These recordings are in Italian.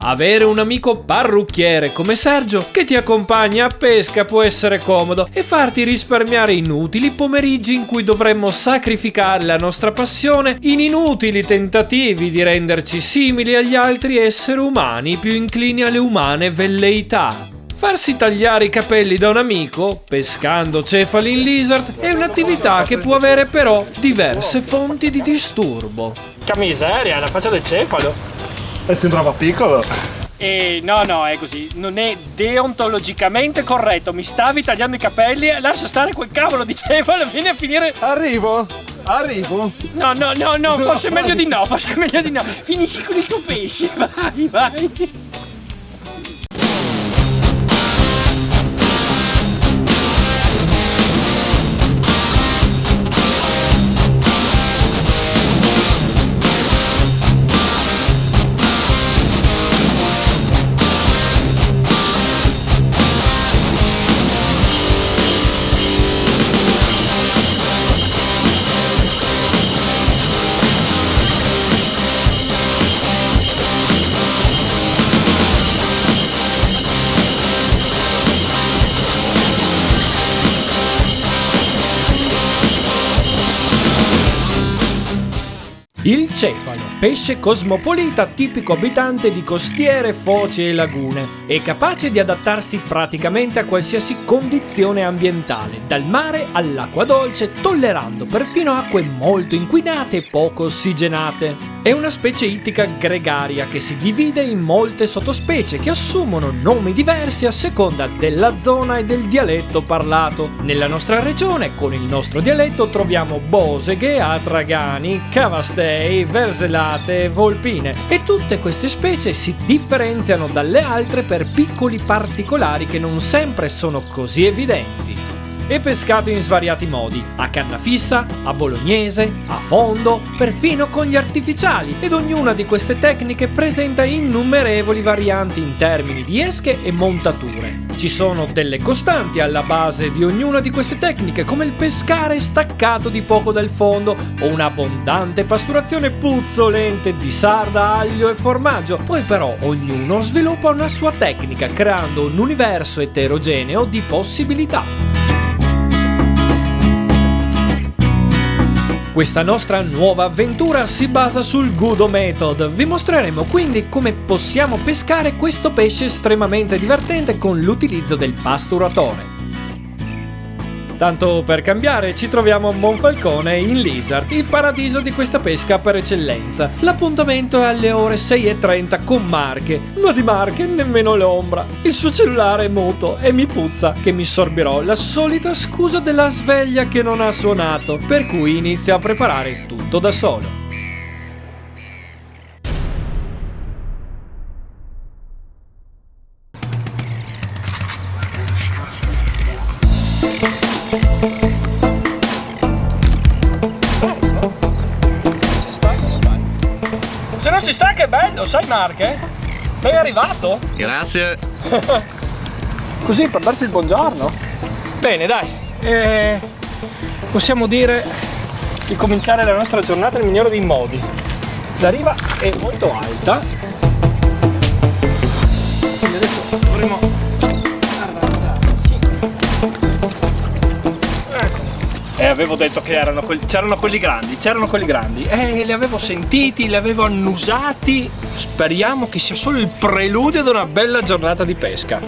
Avere un amico parrucchiere come Sergio che ti accompagna a pesca può essere comodo e farti risparmiare inutili pomeriggi in cui dovremmo sacrificare la nostra passione in inutili tentativi di renderci simili agli altri esseri umani più inclini alle umane velleità. Farsi tagliare i capelli da un amico, pescando cefali in lizard, è un'attività che può avere però diverse fonti di disturbo. Che miseria, la faccia del cefalo. E sembrava piccolo. No, è così. Non è deontologicamente corretto. Mi stavi tagliando i capelli, lascia stare quel cavolo di cefalo, vieni a finire. Arrivo? No, forse è meglio di no, Finisci con il tuo pesce, vai. Il cefalo, pesce cosmopolita tipico abitante di costiere, foci e lagune, è capace di adattarsi praticamente a qualsiasi condizione ambientale, dal mare all'acqua dolce, tollerando perfino acque molto inquinate e poco ossigenate. È una specie ittica gregaria che si divide in molte sottospecie che assumono nomi diversi a seconda della zona e del dialetto parlato. Nella nostra regione, con il nostro dialetto, troviamo boseghe, atragani, cavastei, verselate, volpine e tutte queste specie si differenziano dalle altre per piccoli particolari che non sempre sono così evidenti. È pescato in svariati modi, a canna fissa, a bolognese, a fondo, perfino con gli artificiali, ed ognuna di queste tecniche presenta innumerevoli varianti in termini di esche e montature. Ci sono delle costanti alla base di ognuna di queste tecniche, come il pescare staccato di poco dal fondo o un'abbondante pasturazione puzzolente di sarda, aglio e formaggio. Poi però ognuno sviluppa una sua tecnica, creando un universo eterogeneo di possibilità. Questa nostra nuova avventura si basa sul Gudo Method. Vi mostreremo quindi come possiamo pescare questo pesce estremamente divertente con l'utilizzo del pasturatore. Tanto per cambiare, ci troviamo a Monfalcone in Lizard, il paradiso di questa pesca per eccellenza. L'appuntamento è alle ore 6:30 con Marche, ma di Marche nemmeno l'ombra. Il suo cellulare è muto e mi puzza che mi sorbirò la solita scusa della sveglia che non ha suonato, per cui inizio a preparare tutto da solo. Se non si sta, che bello, sai Marche? Sei arrivato? Grazie. Così per darci il buongiorno. Bene, dai. Possiamo dire di cominciare la nostra giornata nel migliore dei modi. La riva è molto alta. Quindi adesso dovremo E avevo detto che c'erano quelli grandi. Li avevo sentiti, li avevo annusati. Speriamo che sia solo il preludio ad una bella giornata di pesca.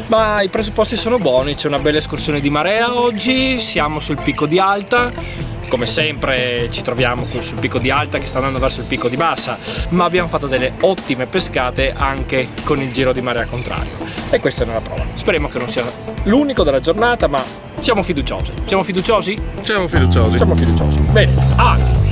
Ma i presupposti sono buoni, c'è una bella escursione di marea oggi, siamo sul picco di Alta. Come sempre ci troviamo sul picco di Alta che sta andando verso il picco di Bassa, ma abbiamo fatto delle ottime pescate anche con il giro di marea contrario. E questa è una prova. Speriamo che non sia l'unico della giornata, ma siamo fiduciosi. Siamo fiduciosi? Siamo fiduciosi. Siamo fiduciosi. Bene, avanti.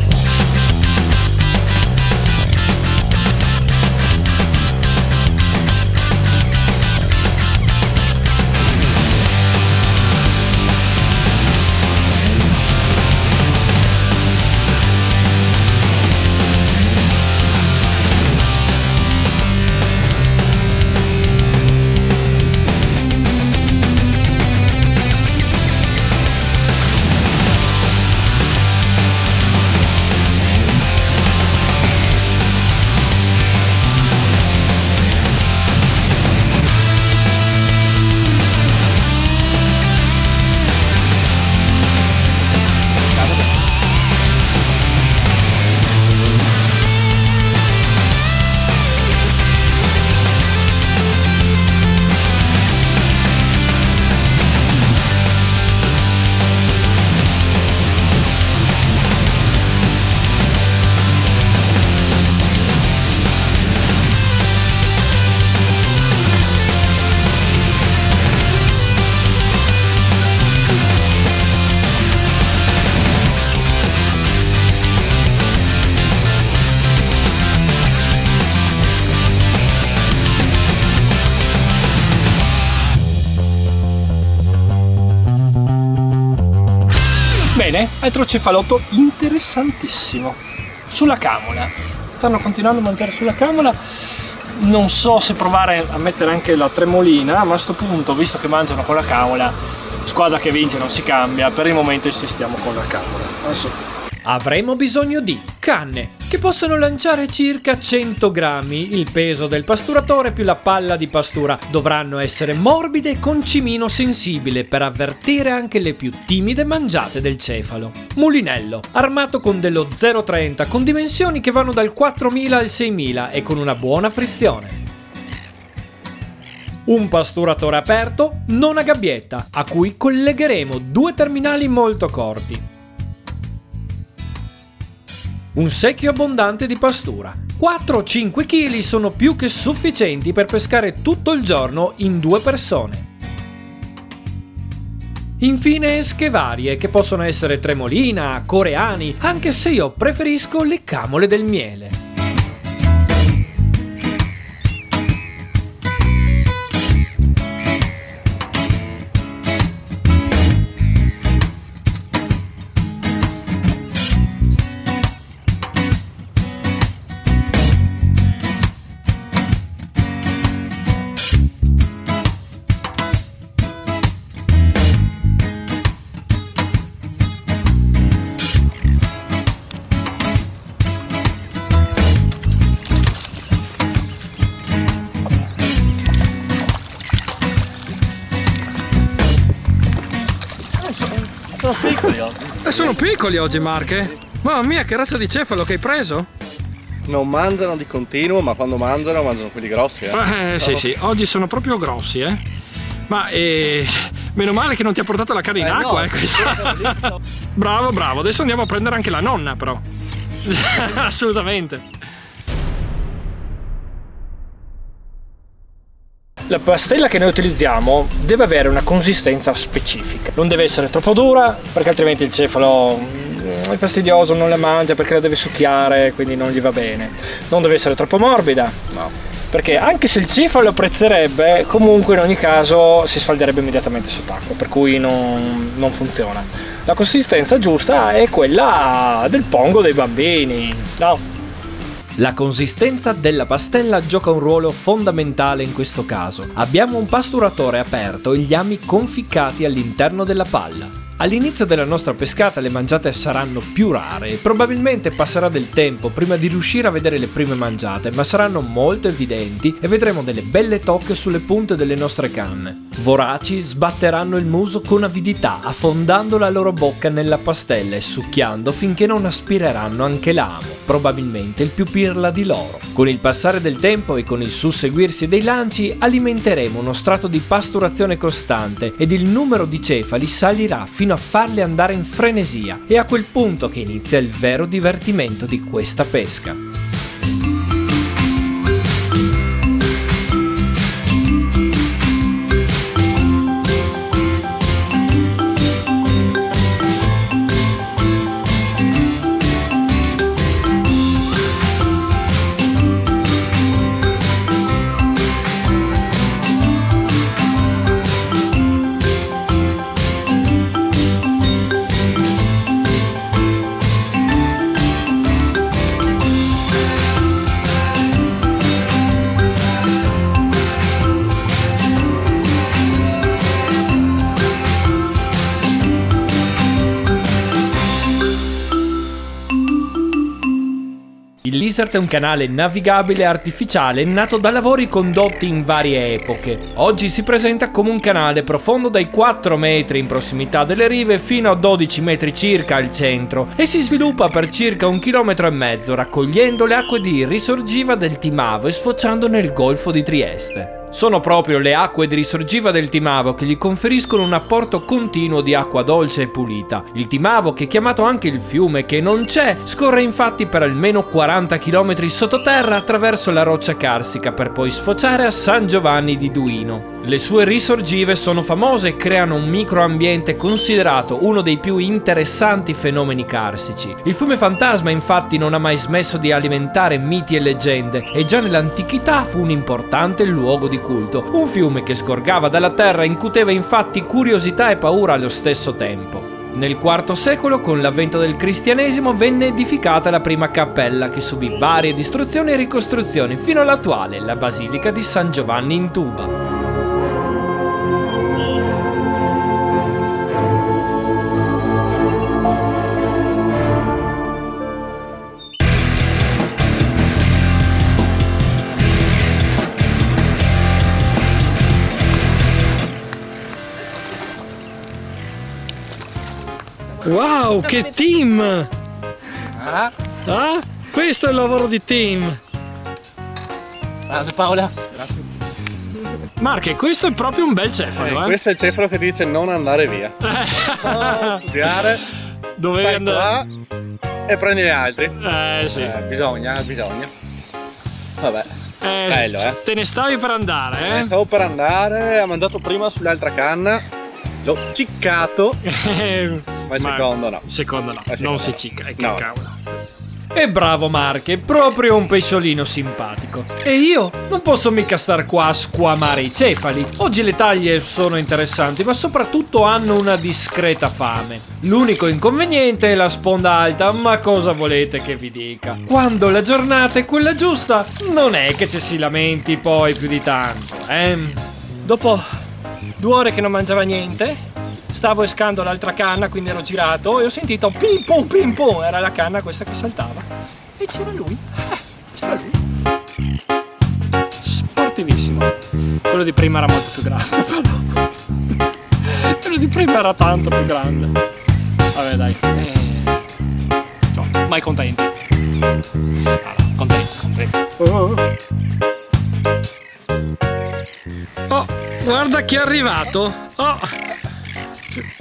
Bene, altro cefalotto interessantissimo. Sulla camola. Stanno continuando a mangiare sulla camola. Non so se provare a mettere anche la tremolina, ma a sto punto, visto che mangiano con la camola, squadra che vince non si cambia, per il momento insistiamo con la camola. Adesso Avremo bisogno di canne, che possono lanciare circa 100 grammi, il peso del pasturatore più la palla di pastura. Dovranno essere morbide e con cimino sensibile per avvertire anche le più timide mangiate del cefalo. Mulinello, armato con dello 0,30 con dimensioni che vanno dal 4000 al 6000 e con una buona frizione. Un pasturatore aperto, non a gabbietta, a cui collegheremo 2 terminali molto corti. Un secchio abbondante di pastura. 4 o 5 kg sono più che sufficienti per pescare tutto il giorno in 2 persone. Infine esche varie che possono essere tremolina, coreani, anche se io preferisco le camole del miele. Sono piccoli oggi. Sono piccoli oggi, Marche. Mamma mia, che razza di cefalo che hai preso? Non mangiano di continuo, ma quando mangiano quelli grossi, Sì, oggi sono proprio grossi, Ma meno male che non ti ha portato la canna in acqua, no. Bravo, adesso andiamo a prendere anche la nonna, però. Assolutamente. la pastella che noi utilizziamo deve avere una consistenza specifica, non deve essere troppo dura perché altrimenti il cefalo è fastidioso, non la mangia perché la deve succhiare, quindi non gli va bene. Non deve essere troppo morbida, no, perché anche se il cefalo apprezzerebbe, comunque in ogni caso si sfalderebbe immediatamente sott'acqua, per cui non funziona. La consistenza giusta è quella del pongo dei bambini, no? La consistenza della pastella gioca un ruolo fondamentale in questo caso. Abbiamo un pasturatore aperto e gli ami conficcati all'interno della palla. All'inizio della nostra pescata le mangiate saranno più rare e probabilmente passerà del tempo prima di riuscire a vedere le prime mangiate, ma saranno molto evidenti e vedremo delle belle tocche sulle punte delle nostre canne. Voraci sbatteranno il muso con avidità, affondando la loro bocca nella pastella e succhiando finché non aspireranno anche l'amo, probabilmente il più pirla di loro. Con il passare del tempo e con il susseguirsi dei lanci alimenteremo uno strato di pasturazione costante ed il numero di cefali salirà fino a farli andare in frenesia. È a quel punto che inizia il vero divertimento di questa pesca. Il Lizard è un canale navigabile artificiale nato da lavori condotti in varie epoche. Oggi si presenta come un canale profondo dai 4 metri in prossimità delle rive fino a 12 metri circa al centro e si sviluppa per circa 1,5 km raccogliendo le acque di risorgiva del Timavo e sfociando nel Golfo di Trieste. Sono proprio le acque di risorgiva del Timavo che gli conferiscono un apporto continuo di acqua dolce e pulita. Il Timavo, che è chiamato anche il fiume che non c'è, scorre infatti per almeno 40 km sottoterra attraverso la roccia carsica per poi sfociare a San Giovanni di Duino. Le sue risorgive sono famose e creano un microambiente considerato uno dei più interessanti fenomeni carsici. Il fiume fantasma infatti non ha mai smesso di alimentare miti e leggende e già nell'antichità fu un importante luogo di culto. Un fiume che sgorgava dalla terra incuteva infatti curiosità e paura allo stesso tempo. Nel IV secolo, con l'avvento del cristianesimo, venne edificata la prima cappella che subì varie distruzioni e ricostruzioni fino all'attuale, la Basilica di San Giovanni in Tuba. Wow, che team! Ah? Questo è il lavoro di team. Grande Paola. Marche, questo è proprio un bel cefalo, Questo è il cefalo che dice non andare via. Studiare, Dovevi stai andare. qua e prendi gli altri. Sì. Bisogna. Vabbè, bello, Te ne stavi per andare, stavo per andare, ha mangiato prima sull'altra canna, l'ho ciccato, ma il secondo no. Secondo no, secondo non no. si cicca, che No. cavolo. E bravo Marche, proprio un pesciolino simpatico. E io non posso mica star qua a squamare i cefali. Oggi le taglie sono interessanti, ma soprattutto hanno una discreta fame. L'unico inconveniente è la sponda alta, ma cosa volete che vi dica? Quando la giornata è quella giusta, non è che ci si lamenti poi più di tanto, Dopo 2 ore che non mangiava niente, stavo escando l'altra canna, quindi ero girato e ho sentito pim pum, era la canna questa che saltava. E c'era lui. Sportivissimo. Quello di prima era molto più grande, però. Quello di prima era tanto più grande. Vabbè, dai. Mai contenti. Contenti. Oh, guarda chi è arrivato.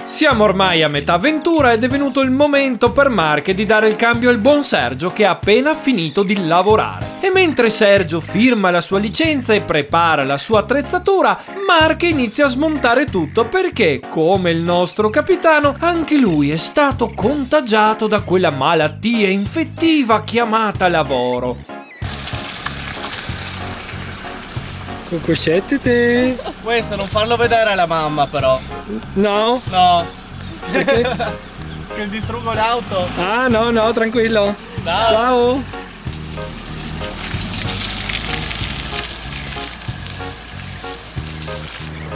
Siamo ormai a metà avventura ed è venuto il momento per Marche di dare il cambio al buon Sergio che ha appena finito di lavorare. E mentre Sergio firma la sua licenza e prepara la sua attrezzatura, Marche inizia a smontare tutto perché, come il nostro capitano, anche lui è stato contagiato da quella malattia infettiva chiamata lavoro. Cos'è te? Questo non farlo vedere alla mamma però. No? No. Che distruggo l'auto. Ah, no, tranquillo. Ciao.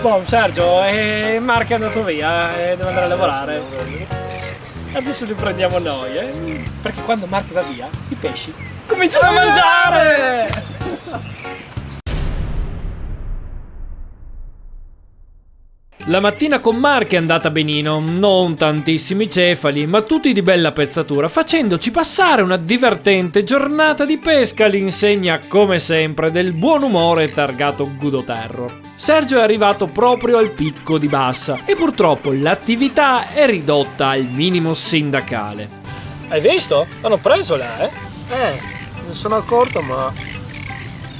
Boh, Sergio, Marco è andato via, deve andare a lavorare. Adesso li prendiamo noi, perché quando Marco va via, i pesci cominciano a mangiare! La mattina con Marche è andata benino, non tantissimi cefali, ma tutti di bella pezzatura, facendoci passare una divertente giornata di pesca all'insegna, come sempre, del buon umore targato Gudo Terror. Sergio è arrivato proprio al picco di bassa e purtroppo l'attività è ridotta al minimo sindacale. Hai visto? Hanno preso là, Non sono accorto, ma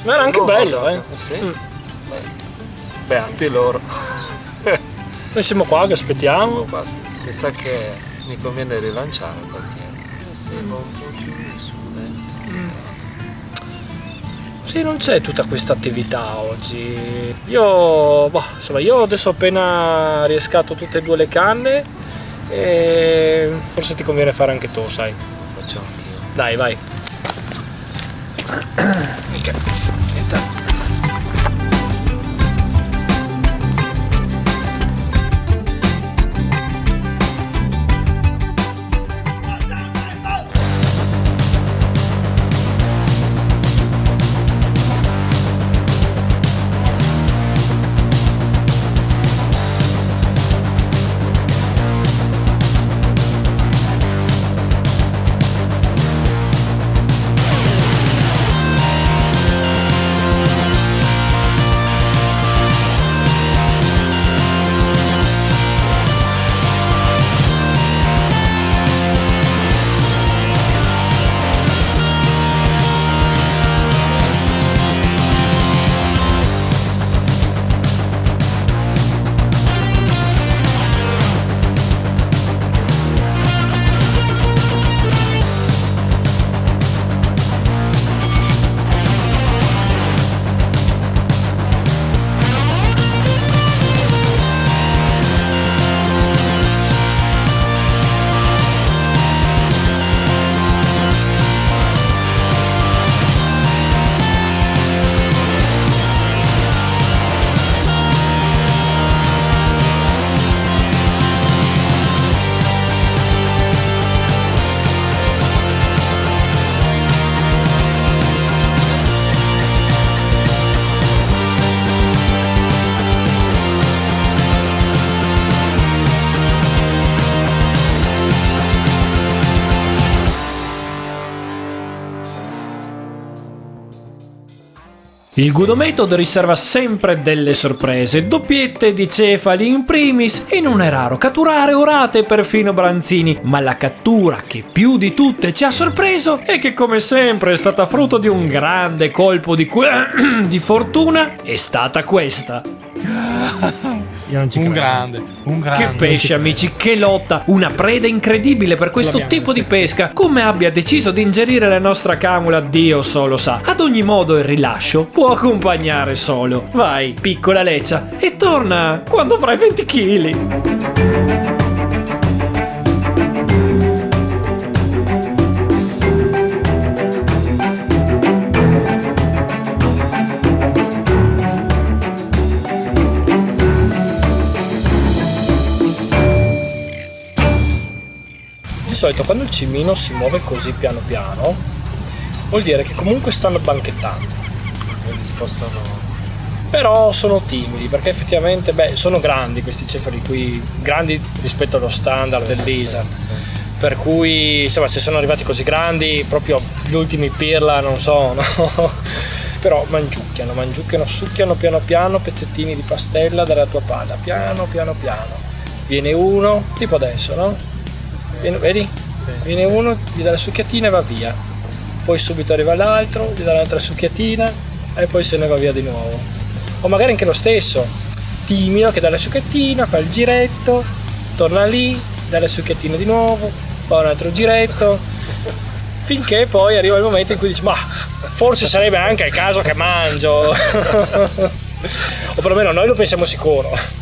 era anche bello, sì. Beati loro. Noi siamo qua che aspettiamo. Mi sa che mi conviene rilanciare perché sembra un po' più su Sì, non c'è tutta questa attività oggi. Io adesso ho appena riescato tutte e 2 le canne e forse ti conviene fare anche tu, sai. Lo faccio anch'io. Dai, vai. Il Gudo Method riserva sempre delle sorprese, doppiette di cefali in primis, e non è raro catturare orate e perfino branzini, ma la cattura che più di tutte ci ha sorpreso e che come sempre è stata frutto di un grande colpo di fortuna è stata questa. Io non ci credo. Un grande. Che pesce, amici, che lotta! Una preda incredibile per questo tipo di pesca. Come abbia deciso di ingerire la nostra camula, Dio solo sa. Ad ogni modo il rilascio può accompagnare solo. Vai, piccola leccia, e torna quando avrai 20 kg. Di solito quando il cimino si muove così piano piano vuol dire che comunque stanno banchettando, Quindi spostano. però sono timidi perché effettivamente sono grandi questi cefali qui, grandi rispetto allo standard del lizard, per cui insomma se sono arrivati così grandi proprio gli ultimi pirla non so, no? Però mangiucchiano, succhiano piano piano pezzettini di pastella dalla tua palla, piano piano. Viene uno, tipo adesso, no? Vedi? Sì. Viene uno, gli dà la succhiatina e va via. Poi subito arriva l'altro, gli dà l'altra succhiatina e poi se ne va via di nuovo. O magari anche lo stesso, timido che dà la succhiatina, fa il giretto, torna lì, dà la succhiatina di nuovo, fa un altro giretto, finché poi arriva il momento in cui dici ma forse sarebbe anche il caso che mangio. O perlomeno noi lo pensiamo sicuro.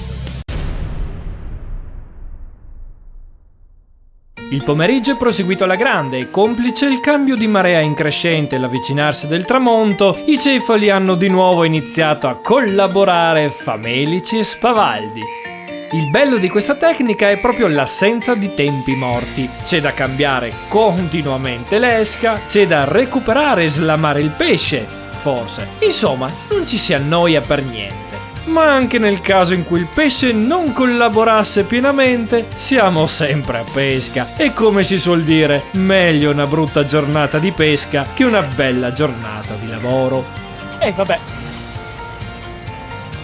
Il pomeriggio è proseguito alla grande e, complice il cambio di marea in crescente e l'avvicinarsi del tramonto, i cefali hanno di nuovo iniziato a collaborare famelici e spavaldi. Il bello di questa tecnica è proprio l'assenza di tempi morti. C'è da cambiare continuamente l'esca, c'è da recuperare e slamare il pesce, forse. Insomma, non ci si annoia per niente. Ma anche nel caso in cui il pesce non collaborasse pienamente, siamo sempre a pesca. E come si suol dire, meglio una brutta giornata di pesca che una bella giornata di lavoro. Vabbè,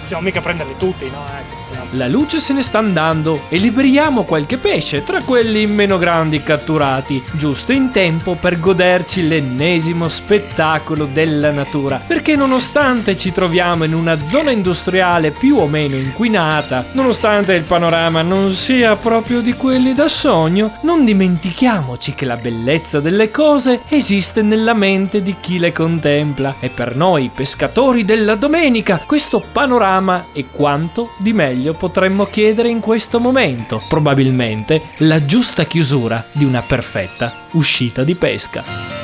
possiamo mica prenderli tutti, no? La luce se ne sta andando e liberiamo qualche pesce tra quelli meno grandi catturati, giusto in tempo per goderci l'ennesimo spettacolo della natura. Perché nonostante ci troviamo in una zona industriale più o meno inquinata, nonostante il panorama non sia proprio di quelli da sogno, non dimentichiamoci che la bellezza delle cose esiste nella mente di chi le contempla. E per noi pescatori della domenica questo panorama è quanto di meglio potremmo chiedere in questo momento, probabilmente la giusta chiusura di una perfetta uscita di pesca.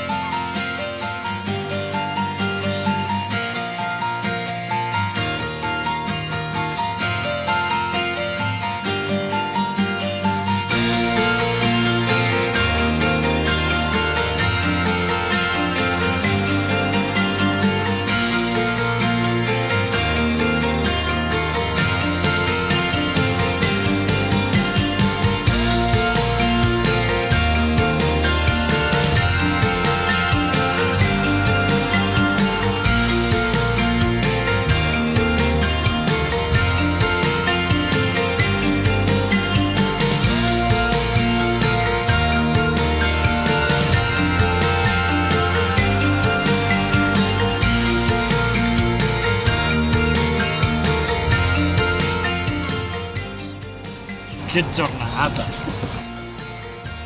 Che giornata!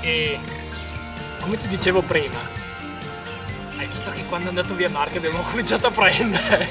E come ti dicevo prima, hai visto che quando è andato via Marco abbiamo cominciato a prendere?